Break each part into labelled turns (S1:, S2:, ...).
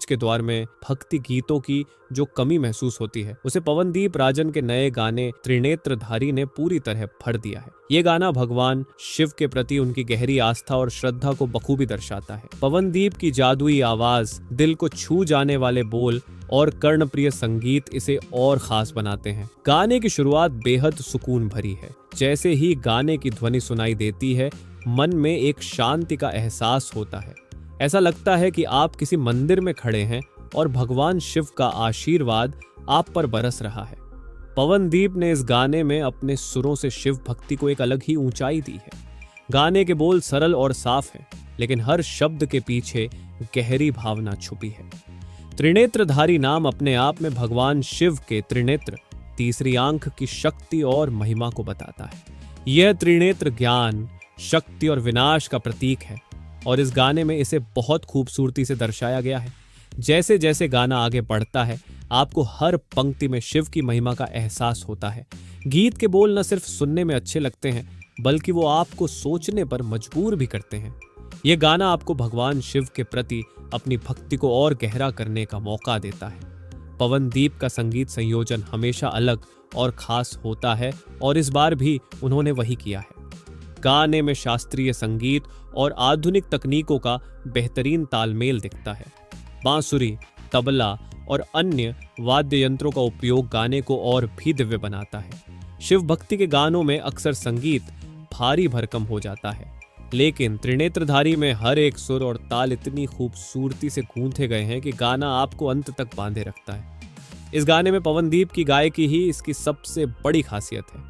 S1: Church के द्वार में भक्ति गीतों की जो कमी महसूस होती है उसे पवनदीप राजन के नए गाने त्रिनेत्रधारी ने पूरी तरह भर दिया है। ये गाना भगवान शिव के प्रति उनकी गहरी आस्था और श्रद्धा को बखूबी दर्शाता है। पवनदीप की जादुई आवाज, दिल को छू जाने वाले बोल और कर्णप्रिय संगीत इसे और खास बनाते हैं। गाने की शुरुआत बेहद सुकून भरी है। जैसे ही गाने की ध्वनि सुनाई देती है, मन में एक शांति का एहसास होता है। ऐसा लगता है कि आप किसी मंदिर में खड़े हैं और भगवान शिव का आशीर्वाद आप पर बरस रहा है। पवनदीप ने इस गाने में अपने सुरों से शिव भक्ति को एक अलग ही ऊंचाई दी है। गाने के बोल सरल और साफ हैं, लेकिन हर शब्द के पीछे गहरी भावना छुपी है। त्रिनेत्रधारी नाम अपने आप में भगवान शिव के त्रिनेत्र, तीसरी आंख की शक्ति और महिमा को बताता है। यह त्रिनेत्र ज्ञान, शक्ति और विनाश का प्रतीक है और इस गाने में इसे बहुत खूबसूरती से दर्शाया गया है। जैसे जैसे गाना आगे बढ़ता है, आपको हर पंक्ति में शिव की महिमा का एहसास होता है। गीत के बोल न सिर्फ सुनने में अच्छे लगते हैं, बल्कि वो आपको सोचने पर मजबूर भी करते हैं। ये गाना आपको भगवान शिव के प्रति अपनी भक्ति को और गहरा करने का मौका देता है। पवनदीप का संगीत संयोजन हमेशा अलग और खास होता है और इस बार भी उन्होंने वही किया है। गाने में शास्त्रीय संगीत और आधुनिक तकनीकों का बेहतरीन तालमेल दिखता है। बांसुरी, तबला और अन्य वाद्य यंत्रों का उपयोग गाने को और भी दिव्य बनाता है। शिव भक्ति के गानों में अक्सर संगीत भारी भरकम हो जाता है, लेकिन त्रिनेत्रधारी में हर एक सुर और ताल इतनी खूबसूरती से गूंथे गए हैं कि गाना आपको अंत तक बांधे रखता है। इस गाने में पवनदीप की गायकी ही इसकी सबसे बड़ी खासियत है।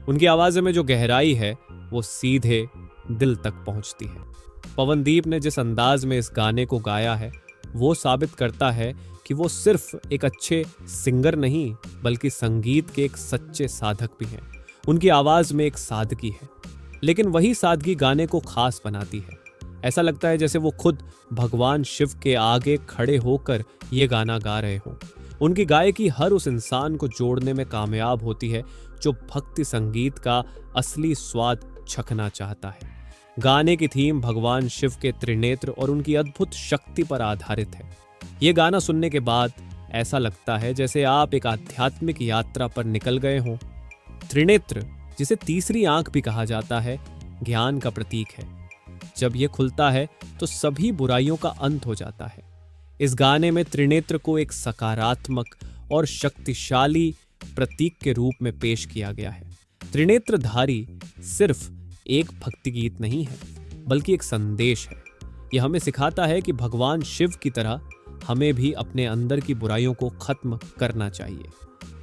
S1: उनकी आवाज में जो गहराई है वो सीधे दिल तक पहुंचती है। पवनदीप ने जिस अंदाज में इस गाने को गाया है वो साबित करता है कि वो सिर्फ एक अच्छे सिंगर नहीं, बल्कि संगीत के एक सच्चे साधक भी हैं। उनकी आवाज में एक सादगी है, लेकिन वही सादगी गाने को खास बनाती है। ऐसा लगता है जैसे वो खुद भगवान शिव के आगे खड़े होकर ये गाना गा रहे हों। उनकी गायकी हर उस इंसान को जोड़ने में कामयाब होती है जो भक्ति संगीत का असली स्वाद चखना चाहता है। गाने की थीम भगवान शिव के त्रिनेत्र और उनकी अद्भुत शक्ति पर आधारित है। ये गाना सुनने के बाद ऐसा लगता है जैसे आप एक आध्यात्मिक यात्रा पर निकल गए हों। त्रिनेत्र, जिसे तीसरी आंख भी कहा जाता है, ज्ञान का प्रतीक है। जब यह खुलता है तो सभी बुराइयों का अंत हो जाता है। इस गाने में त्रिनेत्र को एक सकारात्मक और शक्तिशाली प्रतीक के रूप में पेश किया गया है। त्रिनेत्रधारी सिर्फ एक भक्ति गीत नहीं है, बल्कि एक संदेश है। यह हमें सिखाता है कि भगवान शिव की तरह हमें भी अपने अंदर की बुराइयों को खत्म करना चाहिए।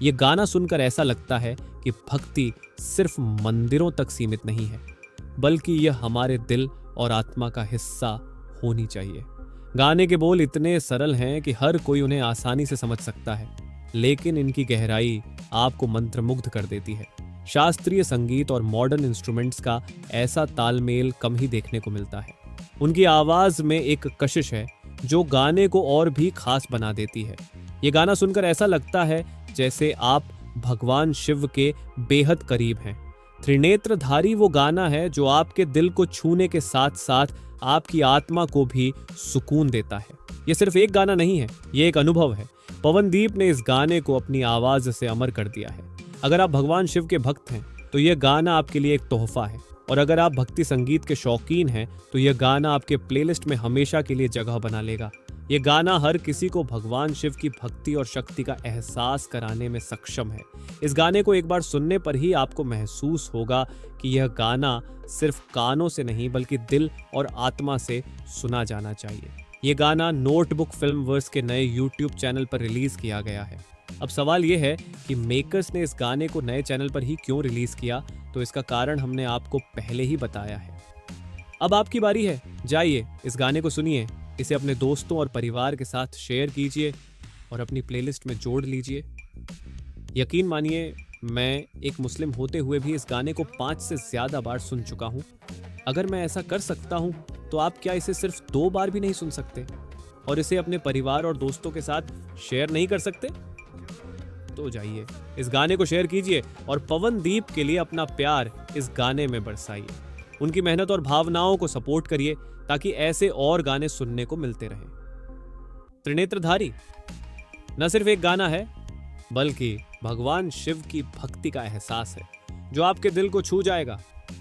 S1: यह गाना सुनकर ऐसा लगता है कि भक्ति सिर्फ मंदिरों तक सीमित नहीं है, बल्कि यह हमारे दिल और आत्मा का हिस्सा होनी चाहिए। गाने के बोल इतने सरल हैं कि हर कोई उन्हें आसानी से समझ सकता है, लेकिन इनकी गहराई आपको मंत्रमुग्ध कर देती है। शास्त्रीय संगीत और मॉडर्न इंस्ट्रूमेंट्स का ऐसा तालमेल कम ही देखने को मिलता है। उनकी आवाज में एक कशिश है जो गाने को और भी खास बना देती है। ये गाना सुनकर ऐसा लगता है जैसे आप भगवान शिव के बेहद करीब हैं। त्रिनेत्रधारी वो गाना है जो आपके दिल को छूने के साथ साथ आपकी आत्मा को भी सुकून देता है। ये सिर्फ एक गाना नहीं है, ये एक अनुभव है। पवनदीप ने इस गाने को अपनी आवाज से अमर कर दिया है। अगर आप भगवान शिव के भक्त हैं तो यह गाना आपके लिए एक तोहफा है, और अगर आप भक्ति संगीत के शौकीन हैं तो यह गाना आपके प्लेलिस्ट में हमेशा के लिए जगह बना लेगा। यह गाना हर किसी को भगवान शिव की भक्ति और शक्ति का एहसास कराने में सक्षम है। इस गाने को एक बार सुनने पर ही आपको महसूस होगा कि यह गाना सिर्फ कानों से नहीं, बल्कि दिल और आत्मा से सुना जाना चाहिए। यह गाना नोटबुक फिल्मवर्स के नए YouTube चैनल पर रिलीज किया गया है। अब सवाल यह है कि मेकर्स ने इस गाने को नए चैनल पर ही क्यों रिलीज किया, तो इसका कारण हमने आपको पहले ही बताया है। अब आपकी बारी है, जाइए इस गाने को सुनिए, इसे अपने दोस्तों और परिवार के साथ शेयर कीजिए और अपनी प्लेलिस्ट में जोड़ लीजिए। यकीन मानिए, मैं एक मुस्लिम होते हुए भी इस गाने को 5 से ज्यादा बार सुन चुका हूँ। अगर मैं ऐसा कर सकता हूँ तो आप क्या इसे सिर्फ 2 बार भी नहीं सुन सकते और इसे अपने परिवार और दोस्तों के साथ शेयर नहीं कर सकते? तो जाइए इस गाने को शेयर कीजिए और पवनदीप के लिए अपना प्यार इस गाने में बरसाइए। उनकी मेहनत और भावनाओं को सपोर्ट करिए ताकि ऐसे और गाने सुनने को मिलते रहें। त्रिनेत्रधारी न सिर्फ एक गाना है, बल्कि भगवान शिव की भक्ति का एहसास है जो आपके दिल को छू जाएगा।